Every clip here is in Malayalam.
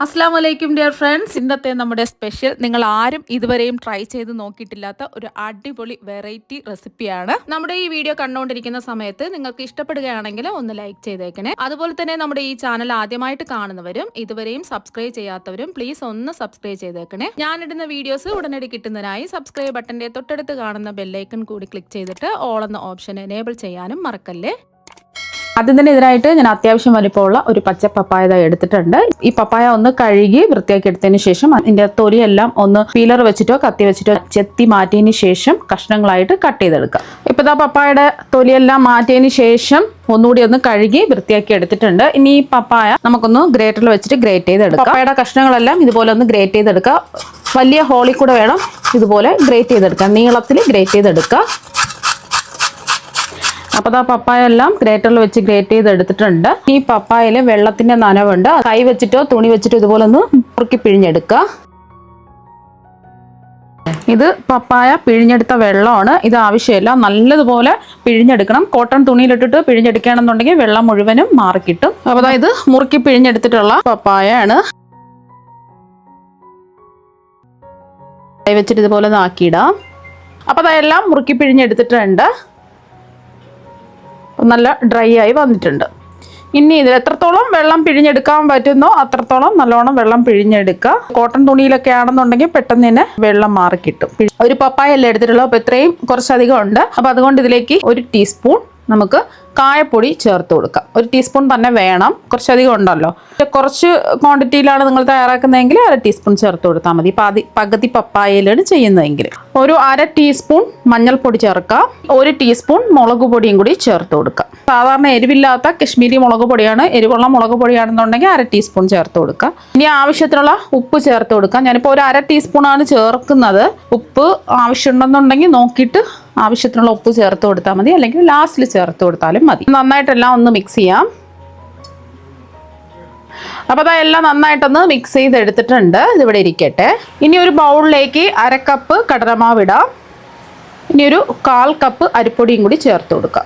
അസ്സലാമു അലൈക്കും ഡിയർ ഫ്രണ്ട്സ്. ഇന്നത്തെ നമ്മുടെ സ്പെഷ്യൽ നിങ്ങൾ ആരും ഇതുവരെയും ട്രൈ ചെയ്ത് നോക്കിയിട്ടില്ലാത്ത ഒരു അടിപൊളി വെറൈറ്റി റെസിപ്പിയാണ്. നമ്മുടെ ഈ വീഡിയോ കണ്ടുകൊണ്ടിരിക്കുന്ന സമയത്ത് നിങ്ങൾക്ക് ഇഷ്ടപ്പെടുകയാണെങ്കിൽ ഒന്ന് ലൈക്ക് ചെയ്തേക്കണേ. അതുപോലെ തന്നെ നമ്മുടെ ഈ ചാനൽ ആദ്യമായിട്ട് കാണുന്നവരും ഇതുവരെയും സബ്സ്ക്രൈബ് ചെയ്യാത്തവരും പ്ലീസ് ഒന്ന് സബ്സ്ക്രൈബ് ചെയ്തേക്കണേ. ഞാനിടുന്ന വീഡിയോസ് ഉടനടി കിട്ടുന്നതിനായി സബ്സ്ക്രൈബ് ബട്ടന്റെ തൊട്ടടുത്ത് കാണുന്ന ബെല്ലൈക്കൺ കൂടി ക്ലിക്ക് ചെയ്തിട്ട് ഓൾ എന്ന ഓപ്ഷൻ എനേബിൾ ചെയ്യാനും മറക്കല്ലേ. ആദ്യം തന്നെ ഇതിനായിട്ട് ഞാൻ അത്യാവശ്യം വലിപ്പമുള്ള ഒരു പച്ച പപ്പായ എടുത്തിട്ടുണ്ട്. ഈ പപ്പായ ഒന്ന് കഴുകി വൃത്തിയാക്കി എടുത്തതിന് ശേഷം അതിന്റെ തൊലിയെല്ലാം ഒന്ന് പീലർ വെച്ചിട്ടോ കത്തി വെച്ചിട്ടോ ചെത്തി മാറ്റിയതിന് ശേഷം കഷ്ണങ്ങളായിട്ട് കട്ട് ചെയ്തെടുക്കുക. ഇപ്പൊ ഇതാ പപ്പായയുടെ തൊലിയെല്ലാം മാറ്റിയതിന് ശേഷം ഒന്നുകൂടി ഒന്ന് കഴുകി വൃത്തിയാക്കി എടുത്തിട്ടുണ്ട്. ഇനി ഈ പപ്പായ നമുക്കൊന്ന് ഗ്രേറ്ററിൽ വെച്ചിട്ട് ഗ്രേറ്റ് ചെയ്തെടുക്കാം. പപ്പായയുടെ കഷ്ണങ്ങളെല്ലാം ഇതുപോലെ ഒന്ന് ഗ്രേറ്റ് ചെയ്തെടുക്കുക. വലിയ ഹോളിൽ കൂടെ വേണം ഇതുപോലെ ഗ്രേറ്റ് ചെയ്തെടുക്കാം. നീളത്തിൽ ഗ്രേറ്റ് ചെയ്തെടുക്കുക. അപ്പോൾ ആ പപ്പായ എല്ലാം ഗ്രേറ്ററിൽ വെച്ച് ഗ്രേറ്റ് ചെയ്ത് എടുത്തിട്ടുണ്ട്. ഈ പപ്പായയിൽ വെള്ളത്തിന്റെ നനവുണ്ട്. കൈ വെച്ചിട്ടോ തുണി വെച്ചിട്ടോ ഇതുപോലെ ഒന്ന് മുറുക്കി പിഴിഞ്ഞെടുക്കുക. ഇത് പപ്പായ പിഴിഞ്ഞെടുത്ത വെള്ളമാണ്. ഇത് ആവശ്യമില്ല, നല്ലതുപോലെ പിഴിഞ്ഞെടുക്കണം. കോട്ടൺ തുണിയിലിട്ടിട്ട് പിഴിഞ്ഞെടുക്കുകയാണെന്നുണ്ടെങ്കിൽ വെള്ളം മുഴുവനും മാറിക്കിട്ടും. അപ്പോൾ ഇത് മുറുക്കി പിഴിഞ്ഞെടുത്തിട്ടുള്ള പപ്പായയാണ്. കൈ വെച്ചിട്ട് ഇതുപോലെ ആക്കിയിടാം. അപ്പോൾ അതെല്ലാം മുറുക്കി പിഴിഞ്ഞെടുത്തിട്ടുണ്ട്. നല്ല ഡ്രൈ ആയി വന്നിട്ടുണ്ട്. ഇനി ഇതിൽ എത്രത്തോളം വെള്ളം പിഴിഞ്ഞെടുക്കാൻ പറ്റുന്നോ അത്രത്തോളം നല്ലോണം വെള്ളം പിഴിഞ്ഞെടുക്കുക. കോട്ടൺ തുണിയിലൊക്കെ ആണെന്നുണ്ടെങ്കിൽ പെട്ടെന്ന് തന്നെ വെള്ളം മാറി കിട്ടും. ഒരു പപ്പായ അല്ലേ എടുത്തിട്ടുള്ളൂ, അപ്പോൾ ഇത്രയും കുറച്ചധികം ഉണ്ട്. അപ്പോൾ അതുകൊണ്ട് ഇതിലേക്ക് 1 ടീസ്പൂൺ നമുക്ക് കായപ്പൊടി ചേർത്ത് കൊടുക്കാം. 1 ടീസ്പൂൺ തന്നെ വേണം, കുറച്ചധികം ഉണ്ടല്ലോ. കുറച്ച് ക്വാണ്ടിറ്റിയിലാണ് നിങ്ങൾ തയ്യാറാക്കുന്നതെങ്കിൽ 1/2 ടീസ്പൂൺ ചേർത്ത് കൊടുത്താൽ മതി. പകുതി പപ്പായയിലാണ് ചെയ്യുന്നതെങ്കിൽ. ഒരു 1/2 ടീസ്പൂൺ മഞ്ഞൾപ്പൊടി ചേർക്കാം. 1 ടീസ്പൂൺ മുളക് പൊടിയും കൂടി ചേർത്ത് കൊടുക്കാം. സാധാരണ എരിവില്ലാത്ത കശ്മീരി മുളക് പൊടിയാണ്. എരിവുള്ള മുളക് പൊടിയാണെന്നുണ്ടെങ്കിൽ 1/2 ടീസ്പൂൺ ചേർത്ത് കൊടുക്കുക. ഇനി ആവശ്യത്തിനുള്ള ഉപ്പ് ചേർത്ത് കൊടുക്കാം. ഞാനിപ്പോൾ ഒരു 1/2 ടീസ്പൂണാണ് ചേർക്കുന്നത്. ഉപ്പ് ആവശ്യമുണ്ടെന്നുണ്ടെങ്കിൽ നോക്കിയിട്ട് ആവശ്യത്തിനുള്ള ഉപ്പ് ചേർത്ത് കൊടുത്താൽ മതി, അല്ലെങ്കിൽ ലാസ്റ്റിൽ ചേർത്ത് കൊടുത്താലും മതി. നന്നായിട്ടെല്ലാം ഒന്ന് മിക്സ് ചെയ്യാം. അപ്പോൾ അതെല്ലാം നന്നായിട്ടൊന്ന് മിക്സ് ചെയ്തെടുത്തിട്ടുണ്ട്. ഇതിവിടെ ഇരിക്കട്ടെ. ഇനി ഒരു ബൗളിലേക്ക് 1/2 കപ്പ് കടലമാവ് ഇടാം. ഇനി ഒരു 1/4 കപ്പ് അരിപ്പൊടിയും കൂടി ചേർത്ത് കൊടുക്കാം.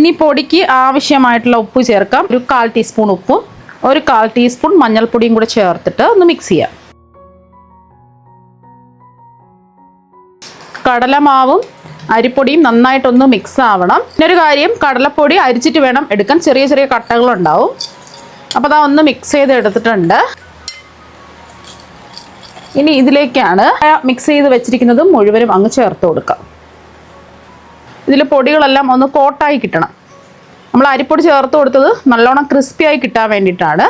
ഇനി പൊടിക്ക് ആവശ്യമായിട്ടുള്ള ഉപ്പ് ചേർക്കാം. ഒരു 1/4 ടീസ്പൂൺ ഉപ്പും ഒരു 1/4 ടീസ്പൂൺ മഞ്ഞൾപ്പൊടിയും കൂടി ചേർത്തിട്ട് ഒന്ന് മിക്സ് ചെയ്യാം. കടലമാവും അരിപ്പൊടിയും നന്നായിട്ടൊന്ന് മിക്സ് ആവണം. പിന്നൊരു കാര്യം, കടലപ്പൊടി അരിച്ചിട്ട് വേണം എടുക്കാൻ. ചെറിയ ചെറിയ കട്ടകളുണ്ടാവും. അപ്പോൾ അതാ ഒന്ന് മിക്സ് ചെയ്ത് എടുത്തിട്ടുണ്ട്. ഇനി ഇതിലേക്കാണ് മിക്സ് ചെയ്ത് വെച്ചിരിക്കുന്നത് മുഴുവനും അങ്ങ് ചേർത്ത് കൊടുക്കാം. ഇതിൽ പൊടികളെല്ലാം ഒന്ന് കോട്ടായി കിട്ടണം. നമ്മൾ അരിപ്പൊടി ചേർത്ത് കൊടുത്തത് നല്ലോണം ക്രിസ്പിയായി കിട്ടാൻ വേണ്ടിയിട്ടാണ്.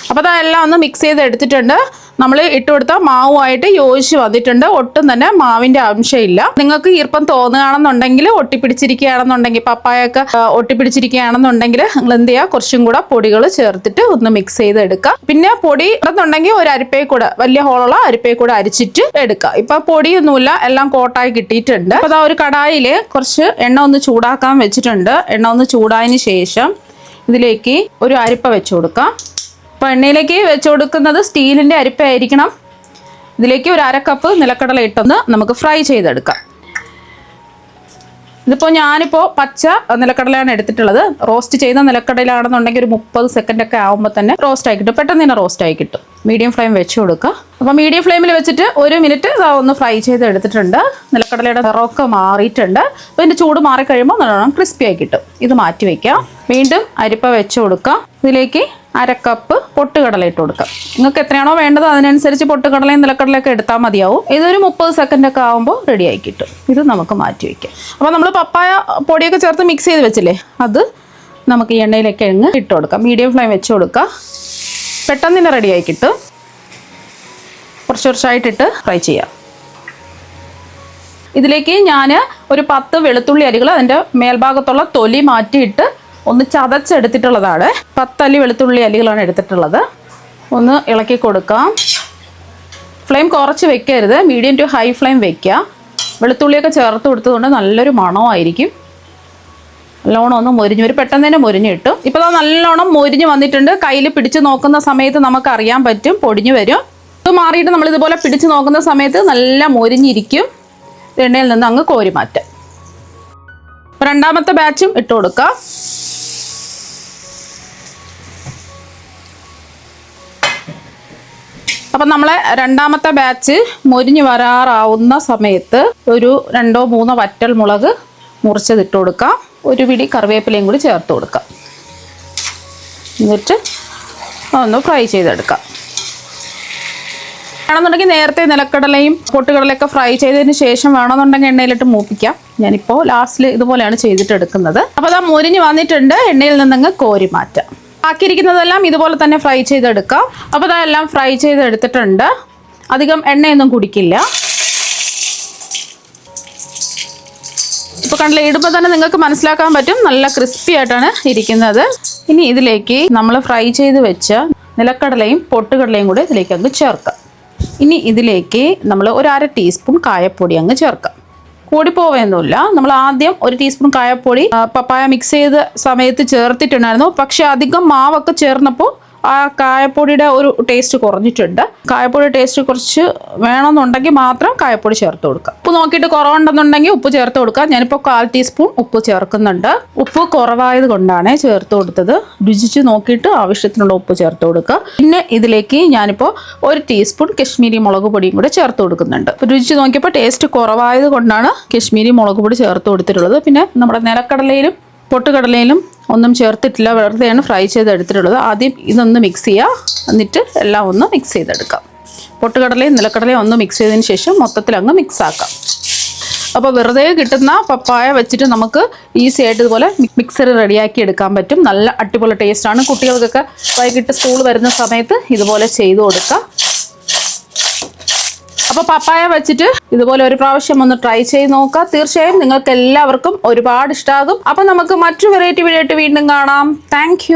അപ്പോൾ അതെല്ലാം ഒന്ന് മിക്സ് ചെയ്ത് എടുത്തിട്ടുണ്ട്. നമ്മൾ ഇട്ട് കൊടുത്ത മാവുമായിട്ട് യോജിച്ച് വന്നിട്ടുണ്ട്. ഒട്ടും തന്നെ മാവിൻ്റെ അംശമില്ല. നിങ്ങൾക്ക് ഈർപ്പം തോന്നുകയാണെന്നുണ്ടെങ്കിൽ, ഒട്ടിപ്പിടിച്ചിരിക്കുകയാണെന്നുണ്ടെങ്കിൽ, പപ്പായൊക്കെ ഒട്ടിപ്പിടിച്ചിരിക്കുകയാണെന്നുണ്ടെങ്കിൽ നിങ്ങൾ എന്ത് ചെയ്യുക, കുറച്ചും കൂടെ പൊടികൾ ചേർത്തിട്ട് ഒന്ന് മിക്സ് ചെയ്ത് എടുക്കുക. പിന്നെ പൊടി എന്നുണ്ടെങ്കിൽ ഒരു അരിപ്പയിൽ കൂടെ, വലിയ ഹോളുള്ള അരിപ്പയിൽ കൂടെ അരിച്ചിട്ട് എടുക്കുക. ഇപ്പം പൊടിയൊന്നുമില്ല, എല്ലാം കോട്ടായി കിട്ടിയിട്ടുണ്ട്. അപ്പോൾ അതാ ഒരു കടായിൽ കുറച്ച് എണ്ണ ഒന്ന് ചൂടാക്കാൻ വെച്ചിട്ടുണ്ട്. എണ്ണ ഒന്ന് ചൂടായതിന് ശേഷം ഇതിലേക്ക് ഒരു അരിപ്പ വെച്ച് കൊടുക്കാം. അപ്പോൾ എണ്ണയിലേക്ക് വെച്ച് കൊടുക്കുന്നത് സ്റ്റീലിൻ്റെ അരിപ്പയായിരിക്കണം. ഇതിലേക്ക് ഒരു 1/2 കപ്പ് നിലക്കടല ഇട്ടൊന്ന് നമുക്ക് ഫ്രൈ ചെയ്തെടുക്കാം. ഇതിപ്പോൾ ഞാനിപ്പോൾ പച്ച നിലക്കടലയാണ് എടുത്തിട്ടുള്ളത്. റോസ്റ്റ് ചെയ്ത നിലക്കടലാണെന്നുണ്ടെങ്കിൽ ഒരു 30 സെക്കൻഡൊക്കെ ആകുമ്പോൾ തന്നെ റോസ്റ്റായി കിട്ടും. പെട്ടെന്ന് തന്നെ റോസ്റ്റായി കിട്ടും. മീഡിയം ഫ്ലെയിം വെച്ച് കൊടുക്കുക. അപ്പോൾ മീഡിയം ഫ്ലെയിമിൽ വെച്ചിട്ട് 1 മിനിറ്റ് ഒന്ന് ഫ്രൈ ചെയ്ത് എടുത്തിട്ടുണ്ട്. നിലക്കടലയുടെ നിറമൊക്കെ മാറിയിട്ടുണ്ട്. അപ്പോൾ ഇതിൻ്റെ ചൂട് മാറിക്കഴിയുമ്പോൾ നല്ലോണം ക്രിസ്പിയായി കിട്ടും. ഇത് മാറ്റി വയ്ക്കാം. വീണ്ടും അരിപ്പ വെച്ച് കൊടുക്കാം. ഇതിലേക്ക് 1/2 കപ്പ് പൊട്ടുകടല ഇട്ട് കൊടുക്കാം. നിങ്ങൾക്ക് എത്രയാണോ വേണ്ടത് അതിനനുസരിച്ച് പൊട്ടുകടലയും നിലക്കടലയൊക്കെ എടുത്താൽ മതിയാവും. ഇതൊരു 30 സെക്കൻഡൊക്കെ ആകുമ്പോൾ റെഡിയായി കിട്ടും. ഇത് നമുക്ക് മാറ്റി വയ്ക്കാം. അപ്പോൾ നമ്മൾ പപ്പായ പൊടിയൊക്കെ ചേർത്ത് മിക്സ് ചെയ്ത് വെച്ചില്ലേ, അത് നമുക്ക് ഈ എണ്ണയിലേക്ക് ഇട്ട് കൊടുക്കാം. മീഡിയം ഫ്ലെയിം വെച്ച് കൊടുക്കുക. പെട്ടെന്ന് തന്നെ റെഡിയായി കിട്ടും. കുറച്ചായിട്ടിട്ട് ഫ്രൈ ചെയ്യാം. ഇതിലേക്ക് ഞാൻ ഒരു 10 വെളുത്തുള്ളി അരികൾ അതിൻ്റെ മേൽഭാഗത്തുള്ള തൊലി മാറ്റിയിട്ട് ഒന്ന് ചതച്ചെടുത്തിട്ടുള്ളതാണ്. 10 അല്ലി വെളുത്തുള്ളി അല്ലികളാണ് എടുത്തിട്ടുള്ളത്. ഒന്ന് ഇളക്കി കൊടുക്കാം. ഫ്ലെയിം കുറച്ച് വെക്കരുത്, മീഡിയം ടു ഹൈ ഫ്ലെയിം വെക്കുക. വെളുത്തുള്ളിയൊക്കെ ചേർത്ത് കൊടുത്തതുകൊണ്ട് നല്ലൊരു മണമായിരിക്കും. നല്ലോണം ഒന്ന് മൊരിഞ്ഞ് പെട്ടെന്ന് തന്നെ മൊരിഞ്ഞ് കിട്ടും. ഇപ്പോൾ അത് നല്ലോണം മൊരിഞ്ഞ് വന്നിട്ടുണ്ട്. കയ്യിൽ പിടിച്ച് നോക്കുന്ന സമയത്ത് നമുക്കറിയാൻ പറ്റും, പൊടിഞ്ഞു വരും. ഇത് മാറിയിട്ട് നമ്മളിതുപോലെ പിടിച്ച് നോക്കുന്ന സമയത്ത് നല്ല മൊരിഞ്ഞിരിക്കും. എണ്ണയിൽ നിന്ന് അങ്ങ് കോരി മാറ്റാം. രണ്ടാമത്തെ ബാച്ചും ഇട്ട് കൊടുക്കാം. അപ്പം നമ്മളെ രണ്ടാമത്തെ ബാച്ച് മൊരിഞ്ഞ് വരാറാവുന്ന സമയത്ത് ഒരു 2-3 വറ്റൽ മുളക് മുറിച്ചതിട്ട് കൊടുക്കാം. ഒരു പിടി കറിവേപ്പിലയും കൂടി ചേർത്ത് കൊടുക്കാം. എന്നിട്ട് ഒന്ന് ഫ്രൈ ചെയ്തെടുക്കാം. വേണമെന്നുണ്ടെങ്കിൽ നേരത്തെ നിലക്കടലയും പൊട്ടുകടലയൊക്കെ ഫ്രൈ ചെയ്തതിന് ശേഷം വേണമെന്നുണ്ടെങ്കിൽ എണ്ണയിലിട്ട് മൂപ്പിക്കാം. ഞാനിപ്പോൾ ലാസ്റ്റിൽ ഇതുപോലെയാണ് ചെയ്തിട്ടെടുക്കുന്നത്. അപ്പോൾ അത് മൊരിഞ്ഞ് വന്നിട്ടുണ്ട്. എണ്ണയിൽ നിന്നങ്ങ് കോരി മാറ്റാം. ബാക്കിയിരിക്കുന്നതെല്ലാം ഇതുപോലെ തന്നെ ഫ്രൈ ചെയ്തെടുക്കാം. അപ്പോൾ അതെല്ലാം ഫ്രൈ ചെയ്തെടുത്തിട്ടുണ്ട്. അധികം എണ്ണയൊന്നും കുടിക്കില്ല. ഇപ്പോൾ കണ്ടില്ല, ഇടുമ്പോൾ തന്നെ നിങ്ങൾക്ക് മനസ്സിലാക്കാൻ പറ്റും നല്ല ക്രിസ്പി ആയിട്ടാണ് ഇരിക്കുന്നത്. ഇനി ഇതിലേക്ക് നമ്മൾ ഫ്രൈ ചെയ്ത് വെച്ച നിലക്കടലയും പൊട്ടുകടലയും കൂടെ ഇതിലേക്ക് അങ്ങ് ചേർക്കാം. ഇനി ഇതിലേക്ക് നമ്മൾ ഒരു 1/2 ടീസ്പൂൺ കായപ്പൊടി അങ്ങ് ചേർക്കാം. കൂടി പോവുകയൊന്നുമില്ല. നമ്മൾ ആദ്യം 1 ടീസ്പൂൺ കായപ്പൊടി പപ്പായ മിക്സ് ചെയ്ത സമയത്ത് ചേർത്തിട്ടുണ്ടായിരുന്നു. പക്ഷെ അധികം മാവൊക്കെ ചേർന്നപ്പോൾ ആ കായപ്പൊടിയുടെ ഒരു ടേസ്റ്റ് കുറഞ്ഞിട്ടുണ്ട്. കായപ്പൊടി ടേസ്റ്റ് കുറച്ച് വേണമെന്നുണ്ടെങ്കിൽ മാത്രം കായപ്പൊടി ചേർത്ത് കൊടുക്കുക. ഉപ്പ് നോക്കിയിട്ട് കുറവുണ്ടെന്നുണ്ടെങ്കിൽ ഉപ്പ് ചേർത്ത് കൊടുക്കുക. ഞാനിപ്പോൾ 1/4 ടീസ്പൂൺ ഉപ്പ് ചേർക്കുന്നുണ്ട്. ഉപ്പ് കുറവായത് കൊണ്ടാണ് ചേർത്ത് കൊടുത്തത്. രുചിച്ച് നോക്കിയിട്ട് ആവശ്യത്തിനുള്ള ഉപ്പ് ചേർത്ത് കൊടുക്കുക. പിന്നെ ഇതിലേക്ക് ഞാനിപ്പോൾ 1 ടീസ്പൂൺ കശ്മീരി മുളക് പൊടിയും കൂടെ ചേർത്ത് കൊടുക്കുന്നുണ്ട്. രുചിച്ച് നോക്കിയപ്പോൾ ടേസ്റ്റ് കുറവായത് കൊണ്ടാണ് കശ്മീരി മുളക് പൊടി ചേർത്ത് കൊടുത്തിട്ടുള്ളത്. പിന്നെ നമ്മുടെ നിലക്കടലയിലും പൊട്ടുകടലയിലും ഒന്നും ചേർത്തിട്ടില്ല, വെറുതെയാണ് ഫ്രൈ ചെയ്തെടുത്തിട്ടുള്ളത്. ആദ്യം ഇതൊന്ന് മിക്സ് ചെയ്യുക. എന്നിട്ട് എല്ലാം ഒന്ന് മിക്സ് ചെയ്തെടുക്കാം. പൊട്ടുകടലയും നിലക്കടലയും ഒന്ന് മിക്സ് ചെയ്തതിന് ശേഷം മൊത്തത്തിൽ അങ്ങ് മിക്സ് ആക്കാം. അപ്പോൾ വെറുതെ കിട്ടുന്ന പപ്പായ വെച്ചിട്ട് നമുക്ക് ഈസി ആയിട്ട് ഇതുപോലെ മിക്സർ റെഡിയാക്കി എടുക്കാൻ പറ്റും. നല്ല അടിപൊളി ടേസ്റ്റാണ്. കുട്ടികൾക്കൊക്കെ വൈകിട്ട് സ്കൂൾ വരുന്ന സമയത്ത് ഇതുപോലെ ചെയ്ത് കൊടുക്കുക. അപ്പോൾ പപ്പായ വെച്ചിട്ട് ഇതുപോലെ ഒരു പ്രാവശ്യം ഒന്ന് ട്രൈ ചെയ്ത് നോക്കുക. തീർച്ചയായും നിങ്ങൾക്ക് എല്ലാവർക്കും ഒരുപാട് ഇഷ്ടമാകും. അപ്പോൾ നമുക്ക് മറ്റൊരു വെറൈറ്റി വീഡിയോ ആയിട്ട് വീണ്ടും കാണാം. താങ്ക്